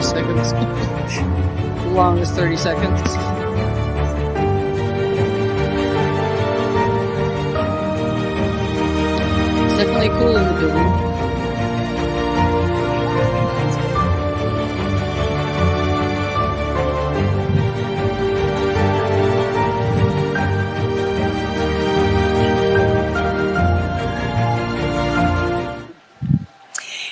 30 seconds. Long as 30 seconds. It's definitely cool in the building.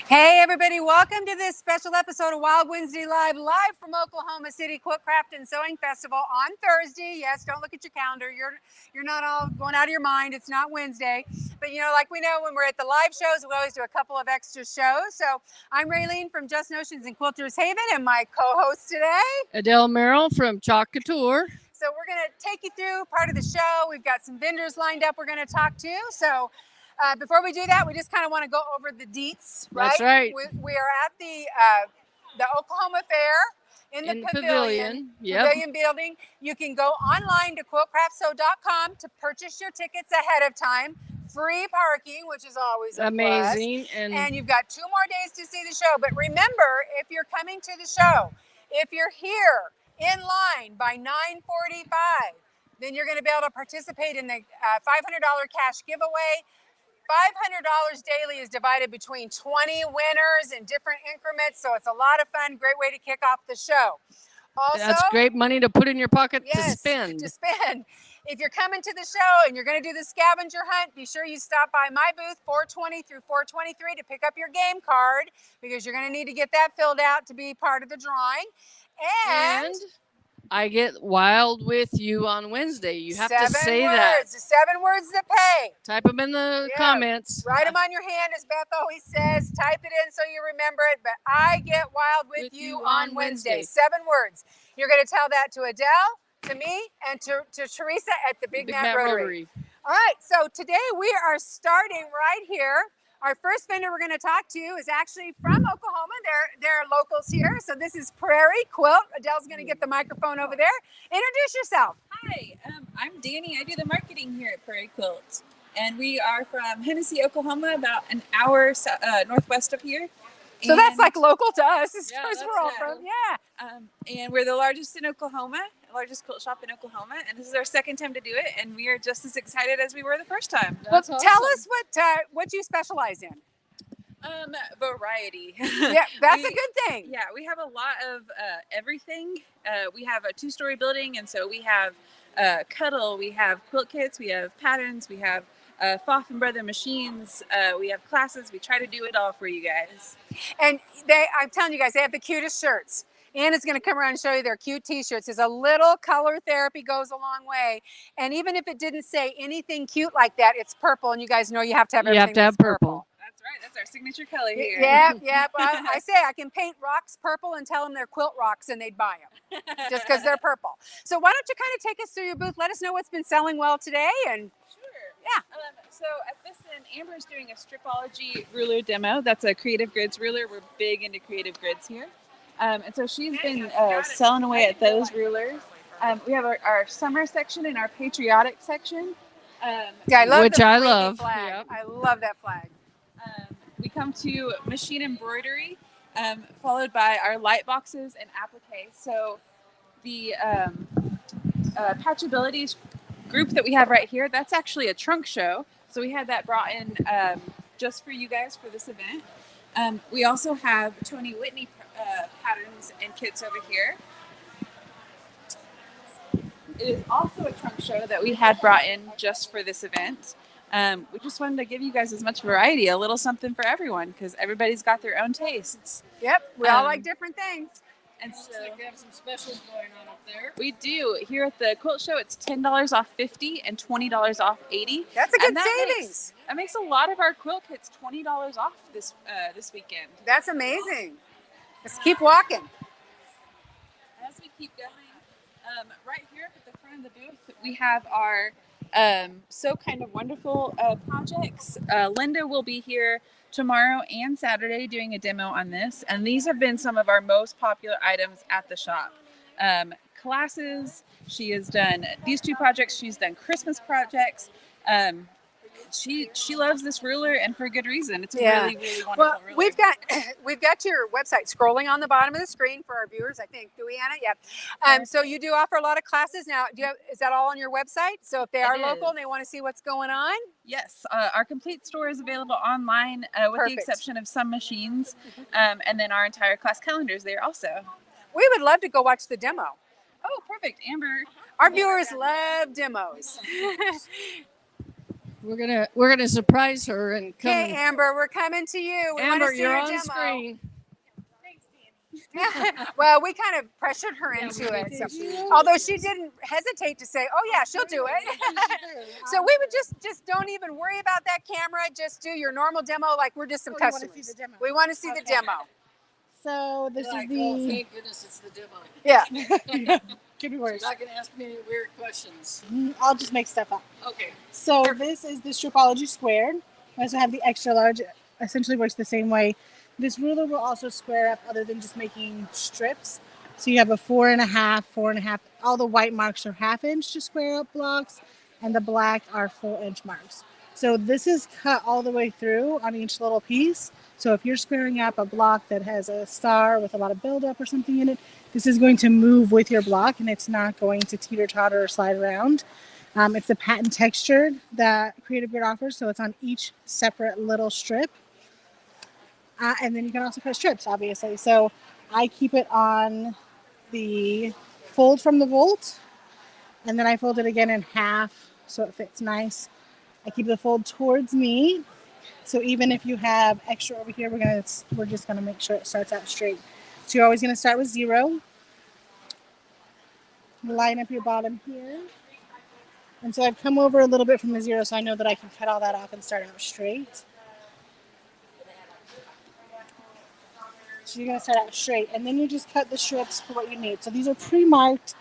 Hey everybody, welcome to this special episode of Wild Wednesday live from Oklahoma City Quilt Craft and Sewing Festival on Thursday. Yes, don't look at your calendar. You're not all going out of your mind. It's not Wednesday. But you know, like we know when we're at the live shows, we always do a couple of extra shows. So I'm Raylene from Just Notions and Quilters Haven, and my co-host today, Adele Merrill from Chalk Couture. So we're going to take you through part of the show. We've got some vendors lined up we're going to talk to. So before we do that, we just kind of want to go over the deets, right? That's right. We are at the Oklahoma Fair in the pavilion, Yep. Pavilion building. You can go online to quiltcraftsew.com to purchase your tickets ahead of time. Free parking, which is always amazing. And you've got 2 more days to see the show. But remember, if you're coming to the show, if you're here in line by 9:45, then you're going to be able to participate in the $500 cash giveaway. $500 daily is divided between 20 winners in different increments, so it's a lot of fun. Great way to kick off the show. Also, that's great money to put in your pocket to spend. If you're coming to the show and you're going to do the scavenger hunt, be sure you stop by my booth 420 through 423 to pick up your game card, because you're going to need to get that filled out to be part of the drawing. And I get wild with you on Wednesday. You have to say 7 words, that. the 7 words that pay. Type them in the comments. Write them on your hand, as Beth always says. Type it in so you remember it. But I get wild with you on Wednesday. 7 words. You're going to tell that to Adele, to me, and to Teresa at the Big Mat Rotary. All right, so today we are starting right here. Our first vendor we're going to talk to is actually from Oklahoma. They're locals here. So this is Prairie Quilt. Adele's going to get the microphone over there. Introduce yourself. Hi, I'm Danny. I do the marketing here at Prairie Quilt. And we are from Hennessy, Oklahoma, about an hour northwest of here. So that's like local to us as far as we're all from. And we're the largest in Oklahoma, largest quilt shop in Oklahoma. And this is our second time to do it. And we are just as excited as we were the first time. Well, tell us what you specialize in. Variety. Yeah, that's a good thing. Yeah, we have a lot of everything. We have a 2-story building. And so we have cuddle, we have quilt kits, we have patterns, we have Foff and Brother machines, we have classes. We try to do it all for you guys. And I'm telling you guys, they have the cutest shirts. Anna's going to come around and show you their cute t-shirts. There's a little color therapy goes a long way. And even if it didn't say anything cute like that, it's purple. And you guys know you have to have everything. You have to have purple. That's right. That's our signature color here. Yeah. Well, I say I can paint rocks purple and tell them they're quilt rocks and they'd buy them just because they're purple. So why don't you kind of take us through your booth? Let us know what's been selling well today. And yeah. So at this end, Amber's doing a Stripology ruler demo. That's a creative grids ruler. We're big into creative grids here. And so she's been selling away at those rulers. We have our summer section and our patriotic section. I love which I love. Flag. Yep. I love that flag. We come to machine embroidery, followed by our light boxes and applique. So the Patchability group that we have right here, that's actually a trunk show. So we had that brought in just for you guys for this event. We also have Tony Whitney patterns and kits over here. It is also a trunk show that we had brought in just for this event. We just wanted to give you guys as much variety, a little something for everyone, because everybody's got their own tastes. Yep, we all like different things. And so Looks like we have some specials going on up there. we do. Here at the quilt show, it's $10 off 50 and $20 off 80. That's a good savings. That makes a lot of our quilt kits $20 off this weekend. That's amazing. Let's keep walking. As we keep going, right here at the front of the booth, we have our So Kind of Wonderful projects. Linda will be here tomorrow and Saturday doing a demo on this, and these have been some of our most popular items at the shop. Classes, she has done these 2 projects, she's done Christmas projects. she loves this ruler, and for good reason. It's a Yeah. really, really wonderful Well, ruler. we've got your website scrolling on the bottom of the screen for our viewers, I think. Do we, Anna? Yep. So you do offer a lot of classes now. Is that all on your website? So if they are local and they want to see what's going on? Yes, our complete store is available online, with the exception of some machines, and then our entire class calendar is there also. We would love to go watch the demo. Oh, perfect, Amber. Our viewers love demos. We're gonna surprise her and come. Okay, Amber, we're coming to you. We Amber, want to see you're your on demo. screen. Well, we kind of pressured her into it. So, although she didn't hesitate to say, "Oh yeah, she'll do it." So we would just don't even worry about that camera. Just do your normal demo, like we're just some customers. We want to see the demo. So this is Oh, the. thank goodness it's the demo. Yeah. Could be worse. You're not gonna ask me any weird questions. I'll just make stuff up. Okay. So this is the Stripology Square. I also have the extra large. Essentially works the same way. This ruler will also square up, other than just making strips. So you have a 4.5, 4.5. All the white marks are 1/2 inch to square up blocks, and the black are 4-inch marks. So this is cut all the way through on each little piece. So if you're squaring up a block that has a star with a lot of buildup or something in it, this is going to move with your block, and it's not going to teeter-totter or slide around. It's a patent texture that Creative Grid offers, so it's on each separate little strip. And then you can also cut strips, obviously. So I keep it on the fold from the bolt, and then I fold it again in half so it fits nice. I keep the fold towards me, so even if you have extra over here, we're just gonna make sure it starts out straight. So you're always gonna start with 0. Line up your bottom here. And so I've come over a little bit from the 0, so I know that I can cut all that off and start out straight. So you're going to start out straight, and then you just cut the strips for what you need. So these are pre-marked.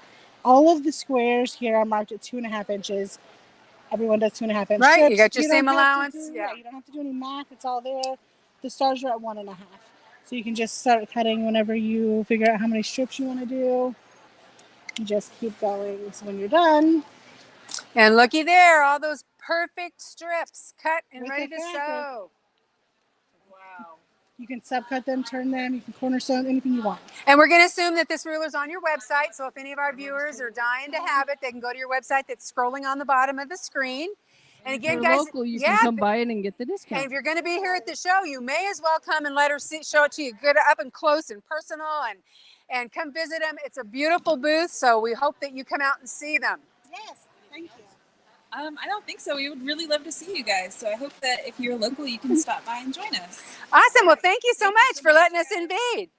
All of the squares here are marked at 2.5 inches. Everyone does 2.5 inch Right, strips. you got your same don't have allowance. to Yeah. You don't have to do any math. It's all there. The stars are at 1.5. So you can just start cutting whenever you figure out how many strips you want to do. You just keep going. So when you're done. And looky there, all those perfect strips cut and With ready the to fabric. sew. Wow. You can subcut them, turn them, you can corner sew them, anything you want. And we're going to assume that this ruler's on your website. So if any of our viewers are dying to have it, they can go to your website that's scrolling on the bottom of the screen. And again, if you're guys, local, you can come by it and get the discount. And if you're going to be here at the show, you may as well come and let her show it to you good up and close and personal, and come visit them. It's a beautiful booth, so we hope that you come out and see them. Yes, thank you. I don't think so. We would really love to see you guys. So I hope that if you're local, you can stop by and join us. Awesome. Well, thank you so much for letting us invade.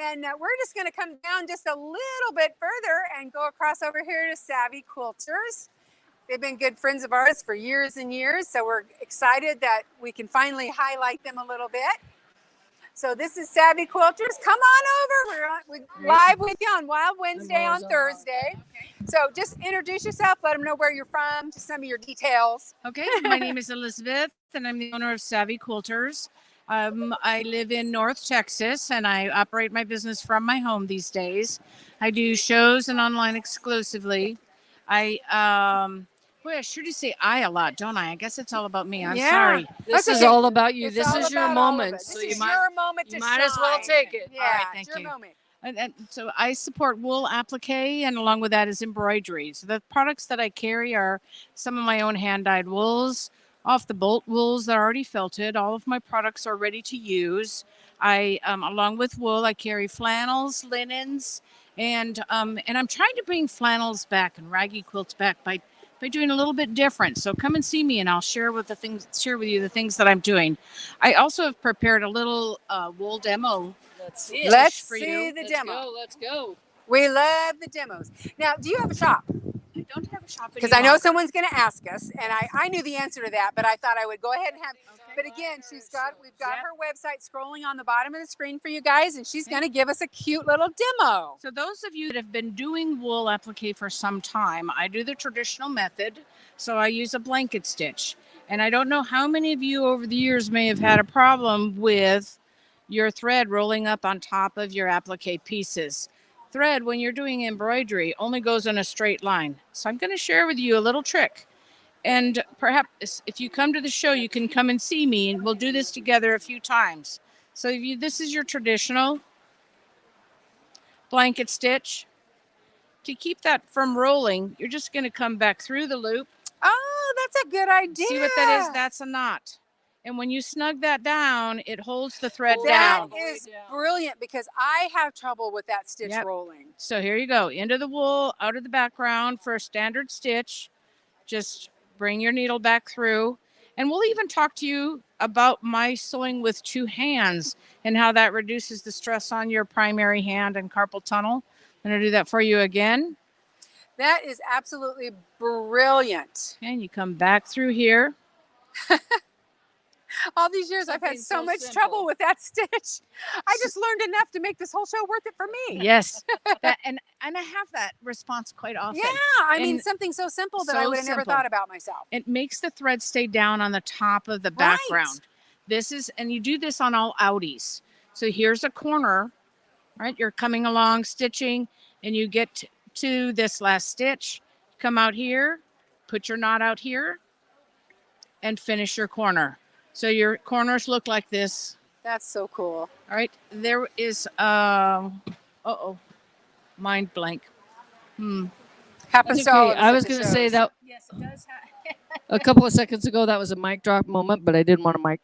And we're just going to come down just a little bit further and go across over here to Savvy Quilters. They've been good friends of ours for years and years, so we're excited that we can finally highlight them a little bit. So this is Savvy Quilters. Come on over. We're live with you on Wild Wednesday on Thursday. So just introduce yourself. Let them know where you're from, just some of your details. Okay, my name is Elizabeth, and I'm the owner of Savvy Quilters. I live in North Texas, and I operate my business from my home these days. I do shows and online exclusively. Boy, I sure do say I a lot, don't I? I guess it's all about me. I'm sorry. This is okay. all about you. It's This all is your about all of moment. it. So This you is might, your moment to you might as well shine. take it. Yeah, All right, thank it's your you. moment. And so I support wool applique, and along with that is embroidery. So the products that I carry are some of my own hand-dyed wools, off the bolt wools that are already felted. All of my products are ready to use. Along with wool, I carry flannels, linens, and I'm trying to bring flannels back and raggy quilts back by doing a little bit different. So come and see me, and I'll share with you the things that I'm doing. I also have prepared a little wool demo. Let's for see you. the demo. Let's go. We love the demos. Now, do you have a shop? I don't have a shop Because I know someone's going to ask us, and I knew the answer to that, but I thought I would go ahead and have. But again, we've got her website scrolling on the bottom of the screen for you guys, and she's going to give us a cute little demo. So those of you that have been doing wool applique for some time, I do the traditional method. So I use a blanket stitch. And I don't know how many of you over the years may have had a problem with your thread rolling up on top of your applique pieces. Thread, when you're doing embroidery, only goes in a straight line. So I'm going to share with you a little trick. And perhaps if you come to the show, you can come and see me, and we'll do this together a few times. So this is your traditional blanket stitch. To keep that from rolling, you're just going to come back through the loop. Oh, that's a good idea. See what that is? That's a knot. And when you snug that down, it holds the thread That down. is brilliant because I have trouble with that stitch Yep. rolling. So here you go. Into the wool, out of the background for a standard stitch. Just bring your needle back through. And we'll even talk to you about my sewing with two hands and how that reduces the stress on your primary hand and carpal tunnel. I'm going to do that for you again. That is absolutely brilliant. And you come back through here. All these years I've had so much trouble with that stitch. I just learned enough to make this whole show worth it for me. Yes. And I have that response quite often. Yeah, I mean, And something so simple that so I would have never simple. thought about myself. It makes the thread stay down on the top of the Right. background. And you do this on all outies. So here's a corner, right? You're coming along, stitching, and you get to this last stitch. Come out here, put your knot out here, and finish your corner. So your corners look like this. That's so cool. All right. There is, mind blank. Happens That's to all okay. of us I at was the going to shows. say that Yes, it does. a couple of seconds ago, that was a mic drop moment, but I didn't want to mic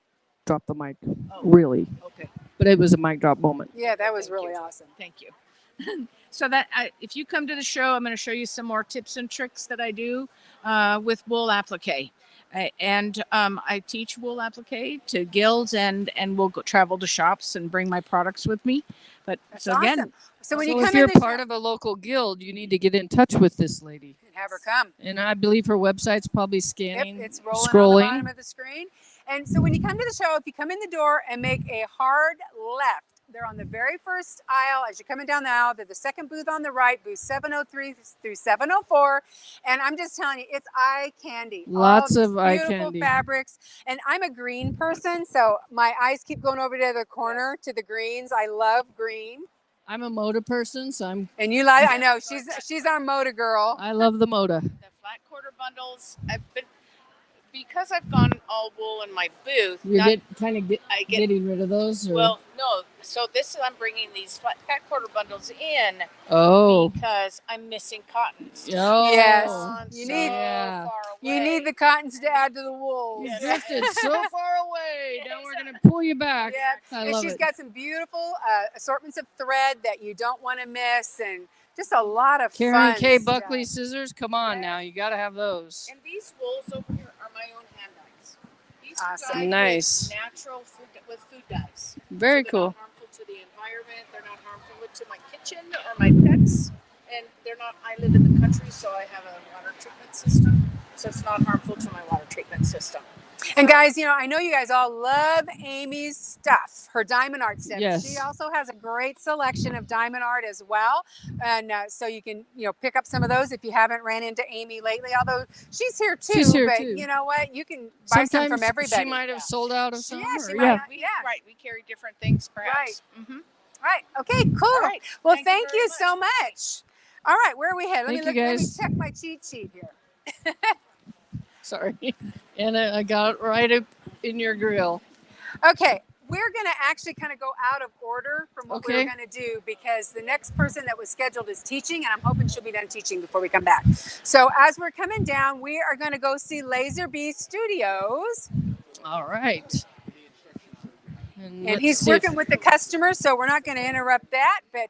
drop the mic. Really. Okay. But it was a mic drop moment. Yeah, that was Thank really you. awesome. Thank you. So if you come to the show, I'm going to show you some more tips and tricks that I do with wool applique. I teach wool applique to guilds, and we'll go travel to shops and bring my products with me. But That's so again, awesome. So when So you if come you're in the part of a local guild, you need to get in touch with this lady. have her come. And I believe her website's probably Yep, scanning, it's rolling on the scrolling. bottom of the screen. And so when you come to the show, if you come in the door and make a hard left, they're on the very first aisle. As you're coming down the aisle, they're the second booth on the right, booth 703 through 704. And I'm just telling you, it's eye candy. Lots All of these eye beautiful candy. fabrics. And I'm a green person, so my eyes keep going over to the corner to the greens. I love green. I'm a Moda person, so And you like, I know, she's our Moda girl. I love the Moda. the flat quarter bundles, because I've gone all wool in my booth. You're I get getting rid of those? Or? well, no. So I'm bringing these flat quarter bundles in Oh. because I'm missing cottons. Oh. Yes. You So need- Yeah. far You away. need the cottons to add to the wool. You Yes. drifted so far away. Now we're going to pull you back. Yeah, I and love she's it. got some beautiful assortments of thread that you don't want to miss, and just a lot of Karen fun K. stuff. Buckley scissors. Come on now. You got to have those. And these wools over here are my own hand dyes. These are Awesome. dyed with Nice. natural food dyes. Very So they're cool. not harmful to the environment. They're not harmful to my kitchen or my pets. And they're not. I live in the country, so I have a water treatment system. So it's not harmful to my water treatment system. And guys, you know, I know you guys all love Amy's stuff, her diamond art stuff. Yes. She also has a great selection of diamond art as well. And so you can, pick up some of those if you haven't ran into Amy lately, although she's here too. She's here but too. you know what? You can buy some from everybody. She might have sold out of some. Yeah, she or- might yeah. not. Yeah. Right. We carry different things, perhaps. Mm-hmm. Right. Okay, cool. All right. Well, Thank you thank very you so much. All right, where are we headed? Thank you, Let me guys. check my cheat sheet here. Sorry. And I got it right up in your grill. Okay, we're going to actually kind of go out of order from what we were Okay. going to do because the next person that was scheduled is teaching, and I'm hoping she'll be done teaching before we come back. So as we're coming down, we are going to go see Laser Bee Studios, All right. and let's he's see if- working with the customer, so we're not going to interrupt that, but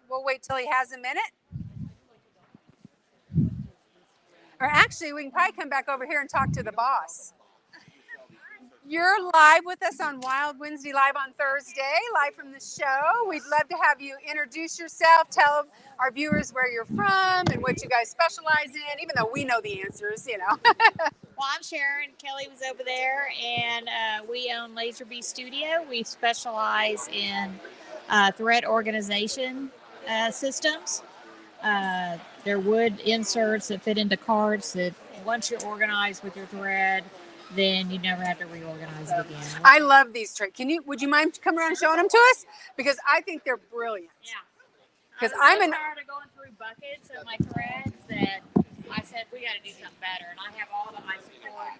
we'll wait till he has a minute. Or actually, we can probably come back over here and talk to the boss. You're live with us on Wild Wednesday Live on Thursday, live from the show. We'd love to have you introduce yourself, tell our viewers where you're from and what you guys specialize in, even though we know the answers, Well, I'm Sharon. Kelly was over there, and we own Laser Bee Studio. We specialize in thread organization systems. They're wood inserts that fit into carts that once you're organized with your thread, then you never have to reorganize it again. I love these tricks. Would you mind coming around and showing them to us? Because I think they're brilliant. Yeah. 'Cause I'm I'm so tired of going through buckets of my threads that I said we got to do something better, and I have all the ice cord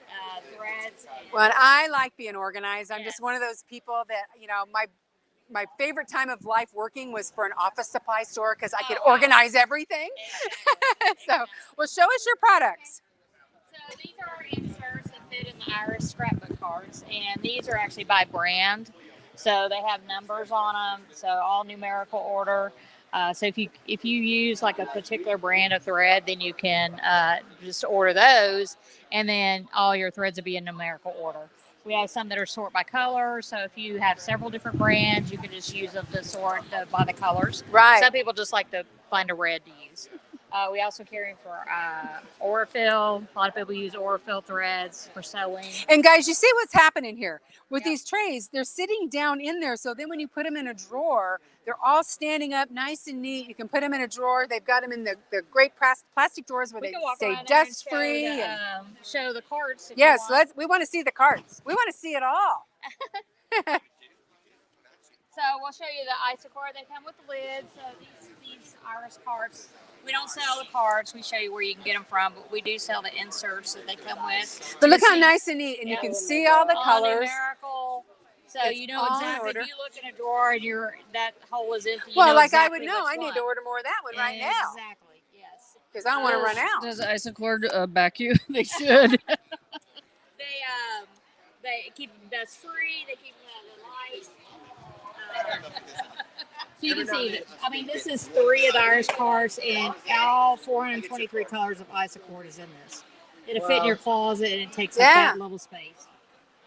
threads. Well, and I like being organized. I'm Yes. just one of those people that, you know, my favorite time of life working was for an office supply store because I could Oh, wow. organize everything. Exactly. So, well, show us your products. So these are our inserts that fit in the Iris scrapbook cards, and these are actually by brand. So they have numbers on them, so all numerical order. So if you use like a particular brand of thread, then you can just order those, and then all your threads will be in numerical order. We have some that are sort by color, so if you have several different brands, you can just use them to sort by the colors. Right. Some people just like to find a red to use. We also carry for Aurifil. A lot of people use Aurifil threads for sewing. And guys, you see what's happening here with Yep. these trays? They're sitting down in there. So then when you put them in a drawer, they're all standing up nice and neat. You can put them in a drawer. They've got them in the great plastic drawers where We they can walk stay around there and dust free. show the cards. If Yes, you want. we want to see the cards. We want to see it all. So we'll show you the Isocord. They come with the lid. So these Iris cards, we don't sell the cards. We show you where you can get them from, but we do sell the inserts that they come with. But You look can how see nice and neat, and you Yeah. can see all the all colors. numerical. So It's you know all in exactly. order. If you look in a drawer and that hole is empty, you Well, know like exactly I would know, which I need one. to order more of that one right now Exactly. Yes. because I don't want to run out. Does Isocord back you? They should. They keep them dust free. They keep them out of the light. So you can see, I mean, this is 3 of the Irish cards, and all 423 colors of Isocord is in this. It'll fit in your closet, and it takes up Yeah. that little space.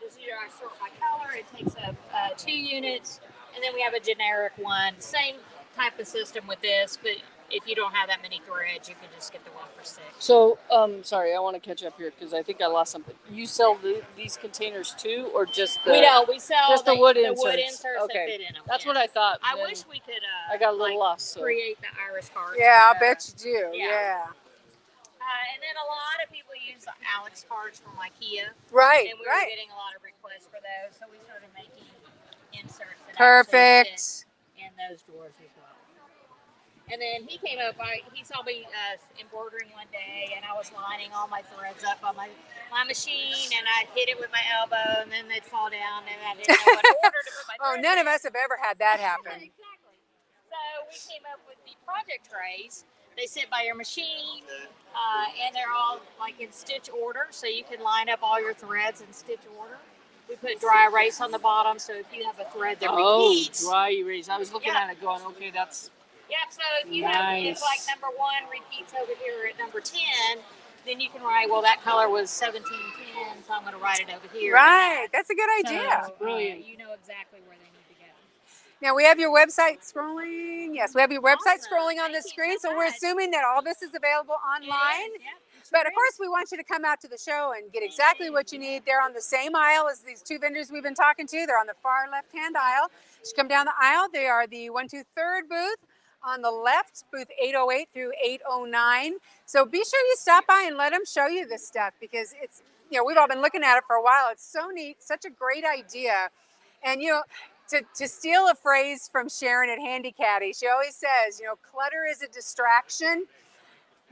This is your sort by color. It takes up 2 units, and then we have a generic one. Same type of system with this, but if you don't have that many threads, you can just get the one for 6. So, sorry, I want to catch up here because I think I lost something. You sell these containers too, or just the? We don't. We sell just the wood wood inserts. inserts Okay. that fit in them. That's yeah. what I thought. I then wish we could. I got a little lost. So. Create the Irish cards. Yeah, I'll but, bet you do. yeah. Yeah. And then a lot of people use the Alex cards from IKEA, Right. and we were Right. getting a lot of requests for those, so we started making inserts that actually Perfect. fit in those drawers as well. And then he came up. He saw me embroidering one day, and I was lining all my threads up on my machine, and I hit it with my elbow, and then they'd fall down, and I didn't know what order to put my Oh, threads none in. of us have ever had that happen. Exactly. So we came up with the project trays. They sit by your machine, and they're all like in stitch order, so you can line up all your threads in stitch order. We put dry erase on the bottom, so if you have a thread that repeats, dry erase. I was looking Yeah. at it going, okay, that's yep. So if you have if like Nice. number 1 repeats over here at number 10, then you can write, well, that color was 1710, so I'm going to write it over here. Right. That's a good So, idea. Brilliant. you know exactly where they need to go. Now we have your website scrolling. Yes, we have your website Awesome. scrolling on the Thank you screen. so So we're much. assuming that all this is available online. It is, yep, it But sure of course, we want you to come out to the show and get exactly what you need. They're on the same aisle as these 2 vendors we've been talking to. They're on the far left-hand aisle. Just come down the aisle. They are the 123rd booth on the left, booth 808 through 809. So be sure you stop by and let them show you this stuff because it's, you know, we've all been looking at it for a while. It's so neat, such a great idea. And, you know, to steal a phrase from Sharon at Handy Caddy, she always says, you know, clutter is a distraction.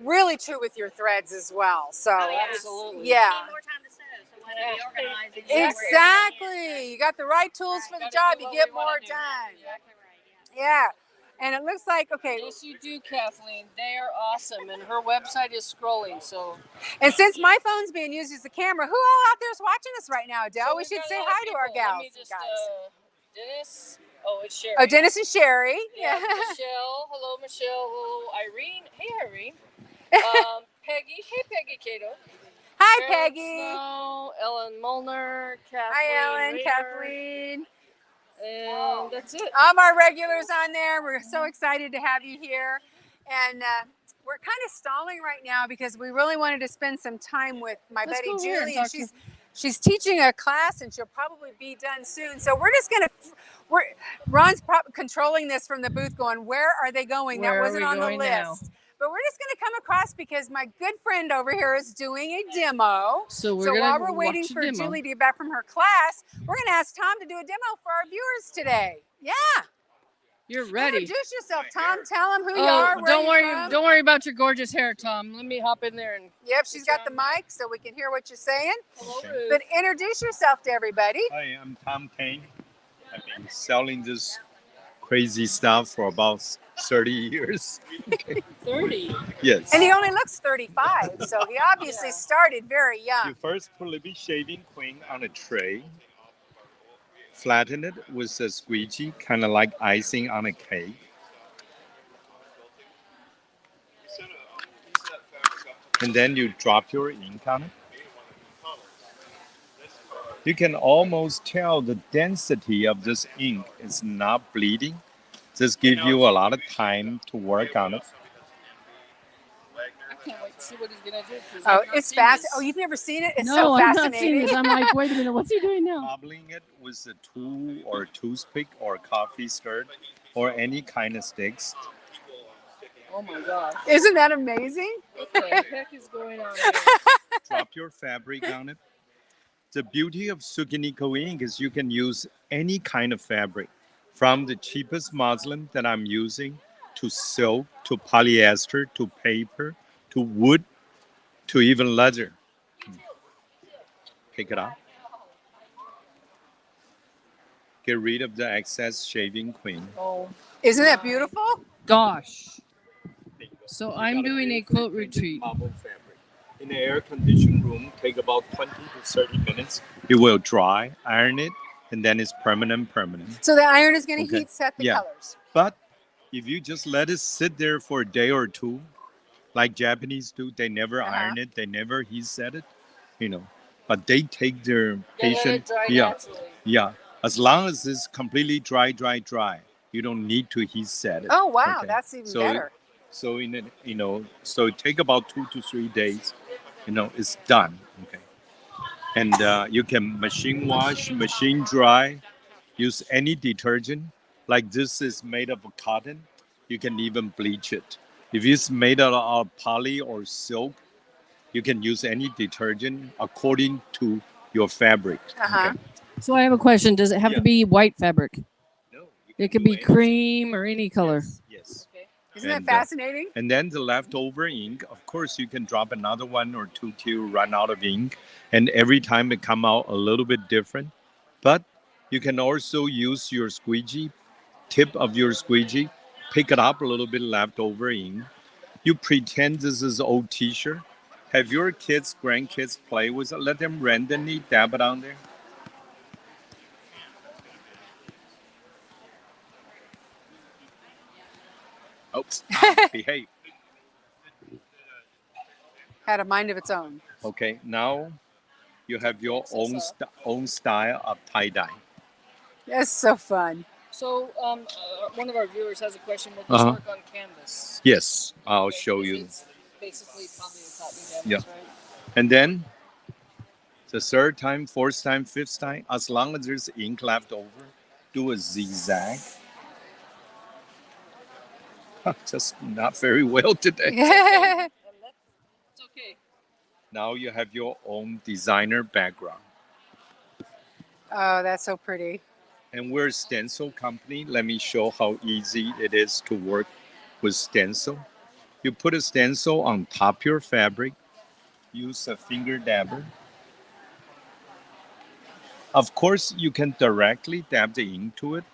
Really true with your threads as well. So, Oh, yeah. Absolutely. yeah. You need more time to sew, so why not be organized and know where everything is. Exactly. You got the right tools for the Gotta job, do you what get we wanna more do. done. Exactly right, yeah. Yeah. And it looks like, okay, Yes, you do, Kathleen. They are awesome, and her website is scrolling. So, and since my phone's being used as a camera, who all out there is watching us right now, Adele? so we we've should got a say lot of hi to our people. Let gals me and just, guys. Dennis. Oh, it's Sherry. Oh, Dennis and Sherry. Yeah, Michelle. Hello, Michelle. Hello, Irene. Hey, Irene. Peggy. Hey, Peggy Cato. Hi, Karen Peggy. Snow, Ellen Molnar, Kathleen. Hi, Ellen, Rader, Kathleen. And that's it. All of our regulars on there. We're so excited to have you here. And we're kind of stalling right now because we really wanted to spend some time with my Let's buddy go over here and Julie. And talk to- she's teaching a class and she'll probably be done soon. So we're just going to, Ron's controlling this from the booth going, where are they going? Where that are wasn't we on the going list. now? But we're just going to come across because my good friend over here is doing a demo. So we're So gonna while we're waiting watch a for demo. Julie to get back from her class, we're going to ask Tom to do a demo for our viewers today. Yeah. You're ready. Introduce yourself, Tom. Tell them who you are. Where don't you're worry. from. Don't worry about your gorgeous hair, Tom. Let me hop in there and. Yep, she's got the mic so we can hear what you're saying. Hello, Okay. Ruth. But introduce yourself to everybody. Hi, I'm Tom Kane. I've been selling this crazy stuff for about 30 years. 30. Yes. And he only looks 35, so he obviously started very You young. first put a little bit shaving cream on a tray, flatten it with a squeegee, kind of like icing on a cake. And then you drop your ink on it. You can almost tell the density of this ink is not bleeding. Just give you a lot of time to work on it. I can't wait to see what he's gonna do. 'Cause Oh, I've not it's seen fast. this. Oh, you've never seen it? It's No, so I've not seen fascinating. this. I'm like, wait a minute, what's he doing now? Wobbling it with a tool or a toothpick or a coffee stirred or any kind of sticks. Oh my gosh. Isn't that amazing? What the heck is going on here? Drop your fabric on it. The beauty of Sukiniko ink is you can use any kind of fabric, from the cheapest muslin that I'm using to silk to polyester to paper to wood to even leather. Pick it up. Get rid of the excess shaving cream. Oh Isn't that beautiful? gosh. So I'm doing a quilt retreat. Marble fabric. In an air-conditioned room, take about 20 to 30 minutes. It will dry, iron it, and then it's permanent. So the iron is going to Okay. heat set the Yeah. colors. But if you just let it sit there for a day or two, like Japanese do, they never iron it, they never heat set it, But they take their They let it patient, dry yeah, naturally. yeah. As long as it's completely dry, you don't need to heat set it. Oh, wow. Okay. That's even So better. So in it, so it take about 2 to 3 days, it's done. Okay, and you can machine wash, machine dry, use any detergent. Like this is made of cotton, you can even bleach it. If it's made out of poly or silk, you can use any detergent according to your fabric. Uh-huh. So I have a question. Does it have Yeah. to be white fabric? No, It could be cream or any color. Yes. Isn't that And, fascinating? And then the leftover ink, of course, you can drop another 1 or 2 till you run out of ink. And every time it come out a little bit different. But you can also use your squeegee, tip of your squeegee, pick it up a little bit leftover ink. You pretend this is old t-shirt. Have your kids, grandkids play with it. Let them randomly dab it on there. Oops, behave. Had a mind of its own. Okay, now you have your own style of tie-dye. That's so fun. So one of our viewers has a question. Will this Uh-huh. work on canvas? Yes, I'll Okay, show 'cause you. It's basically probably a cotton canvas, Yeah. right? And then the third time, fourth time, fifth time, as long as there's ink left over, do a zigzag. Just not very well today. It's okay. Now you have your own designer background. Oh, that's so pretty. And we're a stencil company. Let me show how easy it is to work with stencil. You put a stencil on top of your fabric. Use a finger dabber. Of course, you can directly dab the ink to it,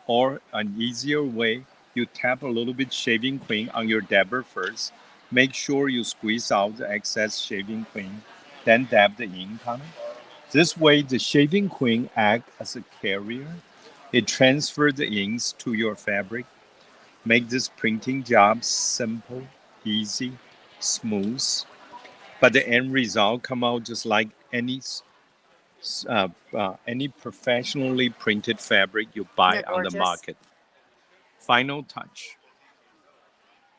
or an easier way, you tap a little bit shaving cream on your dabber first. Make sure you squeeze out the excess shaving cream, then dab the ink on it. This way, the shaving cream acts as a carrier. It transfers the inks to your fabric. Make this printing job simple, easy, smooth. But the end result come out just like any professionally printed fabric you buy Isn't that on the gorgeous? market. Final touch.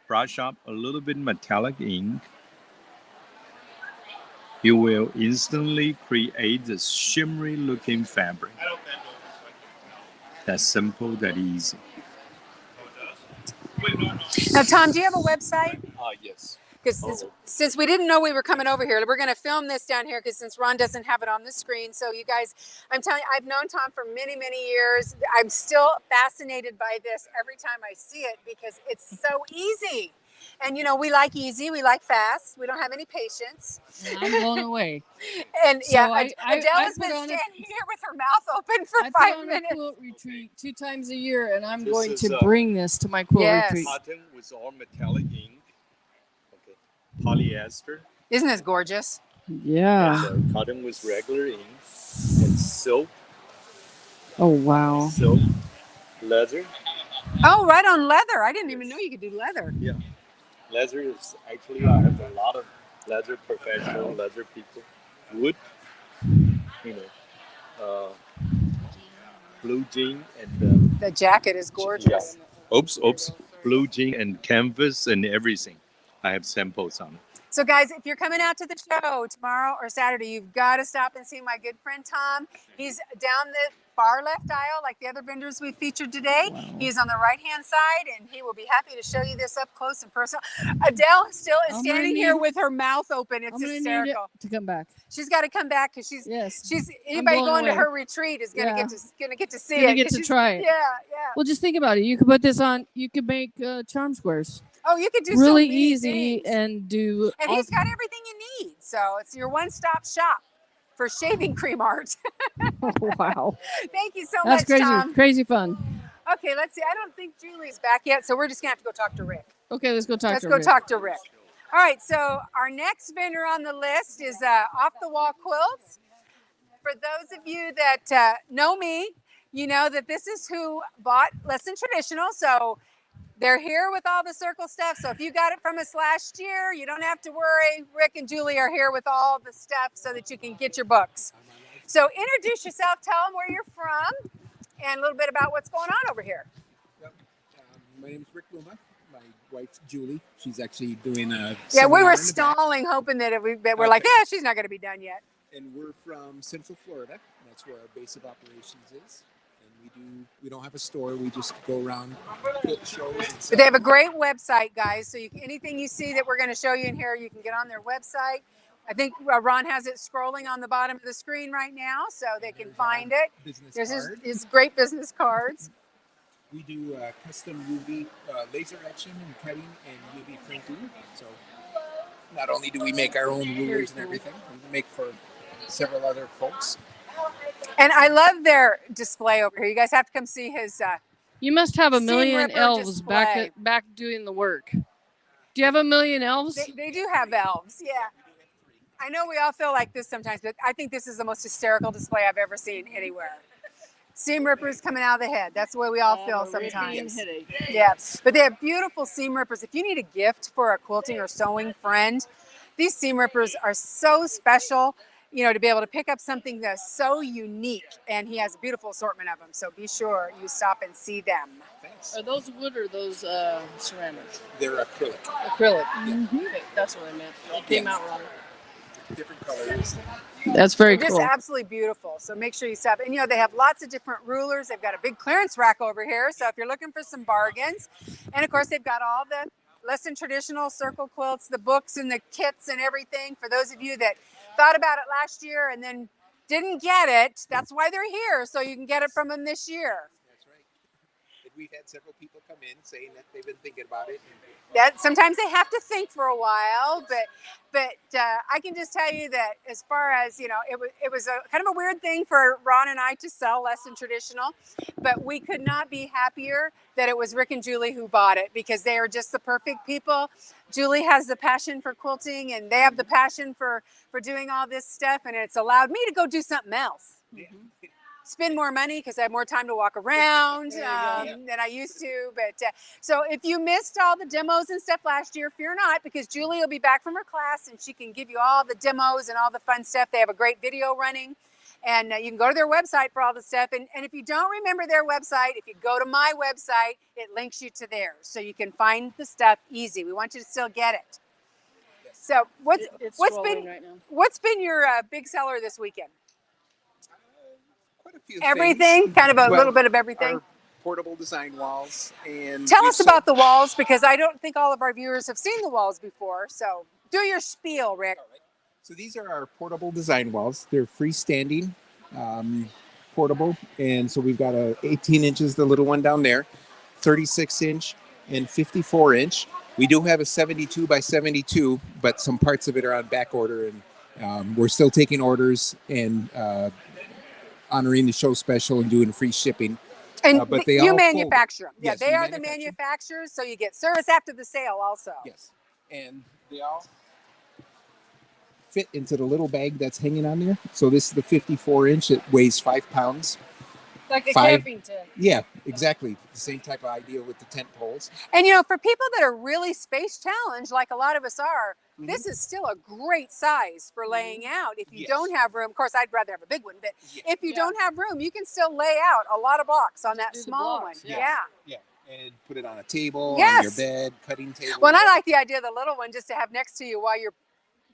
Brush up a little bit metallic ink. You will instantly create this shimmery looking fabric. That's simple, that easy. Now, Tom, do you have a website? Yes. because since we didn't know we were coming over here, we're going to film this down here because since Ron doesn't have it on the screen. So you guys, I'm telling you, I've known Tom for many, many years. I'm still fascinated by this every time I see it because it's so easy. And you know, we like easy, we like fast. We don't have any patience. I'm blown away. And So yeah, I Adele has put been on standing here with her mouth open for I put 5 on minutes. a quilt retreat 2 times a year, and I'm This going is, to bring this to my quilt Yes. retreat. Cotton with all metallic ink. Okay. Polyester. Isn't this gorgeous? Yeah. And, cotton with regular ink. And silk. Oh wow. Silk. Leather. Oh, right on leather. I didn't even know you could do leather. Yeah. Leather is actually, I have a lot of leather professional leather people. Wood. You know. Blue jean and The jacket is gorgeous. blue jean and canvas and everything. I have samples on it. So guys, if you're coming out to the show tomorrow or Saturday, you've got to stop and see my good friend Tom. He's down the far left aisle like the other vendors we featured today. Wow. He's on the right-hand side, and he will be happy to show you this up close and personal. Adele still is I'm standing gonna here need- with her mouth open. It's I'm gonna hysterical. need it to come back. She's got to come back because Yes. she's anybody blown going to away. her retreat is gonna Yeah. get to see Gonna it. get 'cause to she's- try it. Yeah, yeah. Well, just think about it. You could put this on. You could make charm squares Oh, you could do really so many easy things. and do. And he's got everything you need. So it's your one-stop shop for shaving cream art. Wow. Thank you so That's much, crazy. Tom. Crazy fun. Okay, let's see. I don't think Julie's back yet, so we're just gonna have to go talk to Rick. Okay, let's go talk Let's to go Rick. talk to Rick. All right, so our next vendor on the list is Off the Wall Quilts. For those of you that know me, you know that this is who bought Less Than Traditional. So they're here with all the circle stuff. So if you got it from us last year, you don't have to worry. Rick and Julie are here with all the stuff so that you can get your books. So introduce yourself, tell them where you're from, and a little bit about what's going on over here. My name is Rick Luma. My wife Julie. She's actually doing a Yeah, we seminar were in the back. stalling, hoping that we're like, yeah, she's not going to be done yet. And we're from Central Florida. That's where our base of operations is. And we don't have a store. We just go around quilt shows and But they have a great website, guys. So anything you see that we're going to show you in here, you can get on their website. I think Ron has it scrolling on the bottom of the screen right now, so they can find it. business There's card. his great business cards. We do custom UV laser etching and cutting and UV printing. So not only do we make our own rulers and everything, we make for several other folks. And I love their display over here. You guys have to come see his. You must have a Seam million ripper elves display. back doing the work. Do you have a million elves? They do have elves, yeah. I know we all feel like this sometimes, but I think this is the most hysterical display I've ever seen anywhere. Seam rippers coming out of the head. That's the way we all feel sometimes. Yeah, but they have beautiful seam rippers. If you need a gift for a quilting or sewing friend, these seam rippers are so special, you know, to be able to pick up something that's so unique. And he has a beautiful assortment of them. So be sure you stop and see them. Thanks. Are those wood or those ceramics? They're acrylic, Acrylic. Okay, that's what I meant. It came out wrong. different colors. That's very They're cool. just absolutely beautiful. So make sure you stop. And you know, they have lots of different rulers. They've got a big clearance rack over here. So if you're looking for some bargains, and of course they've got all the Less Than Traditional circle quilts, the books and the kits and everything. For those of you that thought about it last year and then didn't get it, that's why they're here. So you can get it from them this year. That's right. And we've had several people come in saying that they've been thinking about it. That sometimes they have to think for a while, but I can just tell you that as far as, you know, it was a kind of a weird thing for Ron and I to sell Less Than Traditional, but we could not be happier that it was Rick and Julie who bought it, because they are just the perfect people. Julie has the passion for quilting, and they have the passion for doing all this stuff, and it's allowed me to go do something else. Spend more money because I have more time to walk around than I used to. But so if you missed all the demos and stuff last year, fear not, because Julie will be back from her class and she can give you all the demos and all the fun stuff. They have a great video running, and you can go to their website for all the stuff. And if you don't remember their website, if you go to my website, it links you to theirs, so you can find the stuff easy. We want you to still get it. So what's scrolling been right now. what's been your big seller this weekend? Quite a few Everything, things. kind of a Well, little bit of everything. Our portable design walls. And Tell we've us about the walls, because I don't think all of our viewers have seen the walls before. So do your spiel, Rick. All right. So these are our portable design walls. They're freestanding, portable. And so we've got a 18 inches, the little one down there, 36 inch and 54 inch. We do have a 72 by 72, but some parts of it are on back order, and we're still taking orders and honoring the show special and doing free shipping. And But they you all manufacture them. Yes, Yeah, they we are the manufacture. manufacturers, so you get service after the sale also. Yes, and they all fit into the little bag that's hanging on there. So this is the 54 inch. It weighs 5 pounds. Like a 5 camping tent. Yeah, exactly. The same type of idea with the tent poles. And for people that are really space challenged, like a lot of us are, this is still a great size for laying out. If you Yes. don't have room, of course, I'd rather have a big one, but Yeah. if you don't have room, you can still lay out a lot of blocks on that do the small blocks, one. yeah. Yeah, and put it on a table, on Yes. your bed, cutting table. Well, and I like the idea of the little one just to have next to you while you're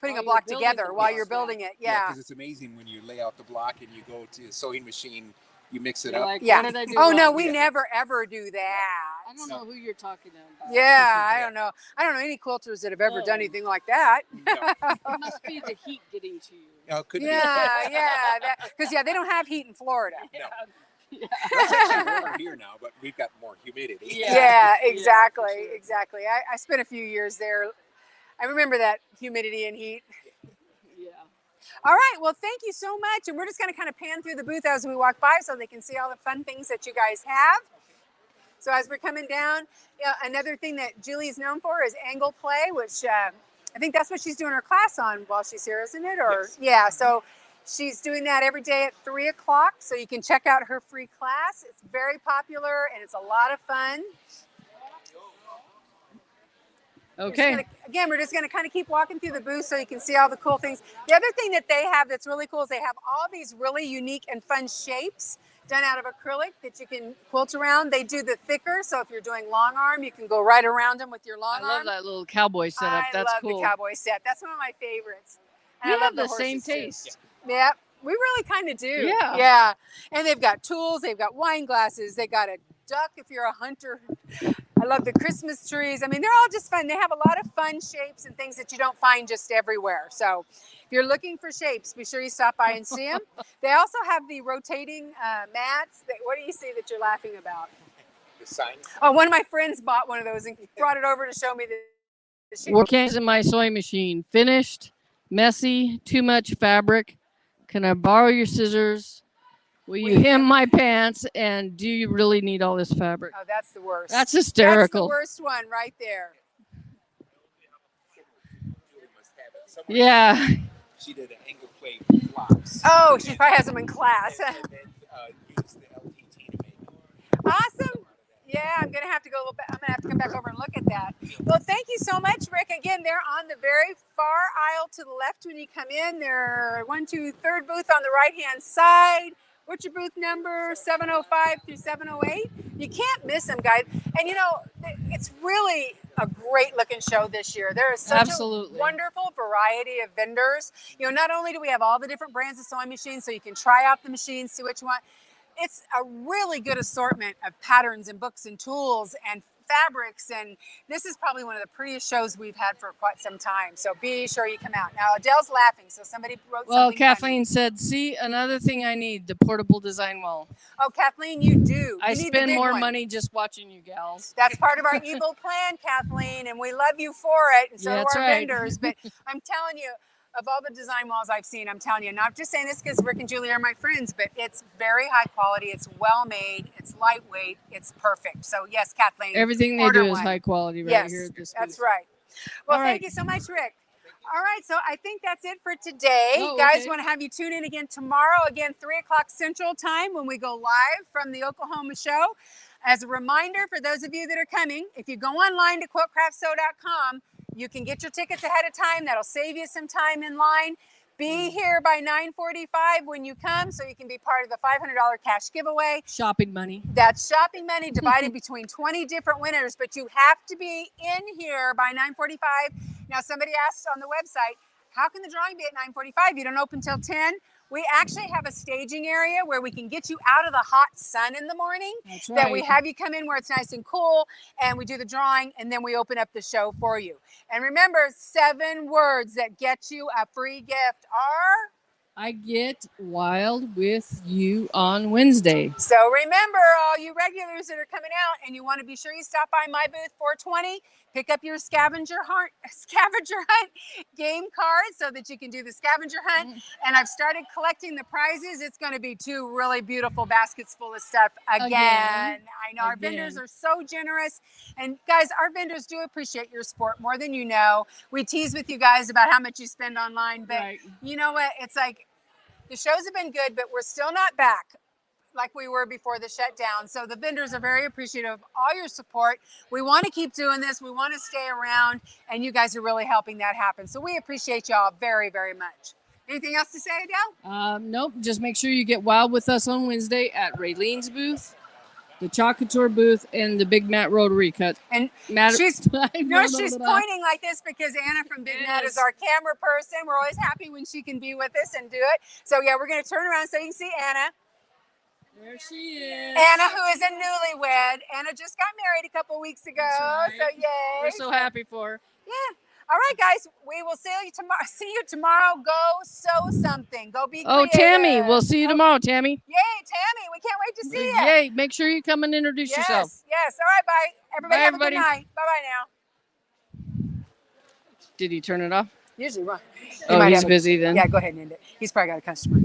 putting While a block you're building together, the while block, you're yeah. building it. Yeah, Yeah. because it's amazing when you lay out the block and you go to a sewing machine, you mix it You're up. like, Yeah. what did I do Oh, no, wrong? we Yeah. never, ever do that. I don't know who you're talking about. Yeah, I don't know. I don't know any quilters that have ever done No. anything like that. No, It must be the heat getting to you. no, it could Yeah, because they don't have heat in Florida. be. No, Yeah. it's actually warmer here now, but we've got more humidity. Yeah. Yeah, for exactly, sure. exactly. I spent a few years there. I remember that humidity and heat. Yeah. All right, well, thank you so much. And we're just going to kind of pan through the booth as we walk by so they can see all the fun things that you guys have. So as we're coming down, another thing that Julie is known for is angle play, which I think that's what she's doing her class on while she's here, isn't it? Or Yes. Yeah, so she's doing that every day at 3 o'clock. So you can check out her free class. It's very popular and it's a lot of fun. Okay. We're just going to kind of keep walking through the booth so you can see all the cool things. The other thing that they have that's really cool is they have all these really unique and fun shapes done out of acrylic that you can quilt around. They do the thicker, so if you're doing long arm, you can go right around them with your long I love arm. that little cowboy setup. That's I love cool. the cowboy set. That's one of my favorites. And We I love have the horses same too. taste. Yeah, we really kind of do. Yeah. Yeah. And they've got tools, they've got wine glasses, they got a duck if you're a hunter. I love the Christmas trees. I mean, they're all just fun. They have a lot of fun shapes and things that you don't find just everywhere. So if you're looking for shapes, be sure you stop by and see them. They also have the rotating mats. What do you see that you're laughing about? The sign. Oh, one of my friends bought one of those and brought it over to show me the shape. Working in my sewing machine. Finished, messy, too much fabric. Can I borrow your scissors? Will you hem my pants? And do you really need all this fabric? Oh, that's the worst. That's That's the hysterical. worst one right there. Julie must have it somewhere. Yeah. She did an angle plate blocks. Oh, she probably has them in class. And then used the LTT to make. Awesome. Yeah, I'm gonna have to go a little bit. I'm gonna have to come back over and look at that. Well, thank you so much, Rick. Again, they're on the very far aisle to the left when you come in. They're 3rd booth on the right-hand side. What's your booth number? 705 through 708. You can't miss them, guys. And it's really a great looking show this year. There is such Absolutely. a wonderful variety of vendors. Not only do we have all the different brands of sewing machines, so you can try out the machines, see what you want. It's a really good assortment of patterns and books and tools and fabrics, and this is probably one of the prettiest shows we've had for quite some time. So be sure you come out. Now Adele's laughing, so somebody wrote Well, something. Kathleen said, see, another thing I need, the portable design wall. Funny. Oh, Kathleen, you do. I You need the spend big more one. money just watching you gals. That's part of our evil plan, Kathleen, and we love you for it, and so Yeah, do that's our right. vendors. But I'm telling you, of all the design walls I've seen, I'm telling you, not just saying this because Rick and Julie are my friends, but it's very high quality, it's well made, it's lightweight, it's perfect. So yes, Kathleen, Everything they order do is one. high quality right Yes, here at this that's booth. right. Well, All thank right. you so much, Rick. All right, so I think that's it for today. Oh, Guys, okay. want to have you tune in again tomorrow, again, 3 o'clock Central Time when we go live from the Oklahoma show. As a reminder, for those of you that are coming, if you go online to quiltcraftsew.com, you can get your tickets ahead of time. That'll save you some time in line. Be here by 9:45 when you come so you can be part of the $500 cash giveaway. Shopping money. That's shopping money divided between 20 different winners, but you have to be in here by 9:45. Now, somebody asked on the website, how can the drawing be at 9:45? You don't open till 10. We actually have a staging area where we can get you out of the hot sun in the morning. That's That we right. have you come in where it's nice and cool, and we do the drawing, and then we open up the show for you. And remember, 7 words that get you a free gift are... I get wild with you on Wednesday. So remember, all you regulars that are coming out and you want to be sure you stop by my booth 420, pick up your scavenger hunt game card so that you can do the scavenger hunt. And I've started collecting the prizes. It's going to be 2 really beautiful baskets full of stuff again. I know our vendors are so generous. And guys, our vendors do appreciate your support more than you know. We tease with you guys about how much you spend online, but you know what? It's like, the shows have been good, but we're still not back like we were before the shutdown. So the vendors are very appreciative of all your support. We want to keep doing this. We want to stay around, and you guys are really helping that happen. So we appreciate y'all very, very much. Anything else to say, Adele? Nope. Just make sure you get wild with us on Wednesday at Raylene's booth, the Chalk Couture booth, and the Big Matt Rotary Cut. And she's pointing like this because Anna from Big Matt is our camera person. We're always happy when she can be with us and do it. So yeah, we're going to turn around so you can see Anna. There she is. Anna, who is a newlywed. Anna just got married a couple weeks ago. Right. So yay. We're so happy for her. Yeah. All right, guys. We will see you tomorrow. Go sew something. Go be creative. Oh, Tammy. We'll see you tomorrow, Tammy. Yay, Tammy. We can't wait to see you. Yay. Make sure you come and introduce yourself. Yes. All right, bye. Everybody Bye, have a everybody. good night. Bye-bye now. Did he turn it off? Usually, right. Oh, he's busy then. Yeah, go ahead and end it. He's probably got a customer.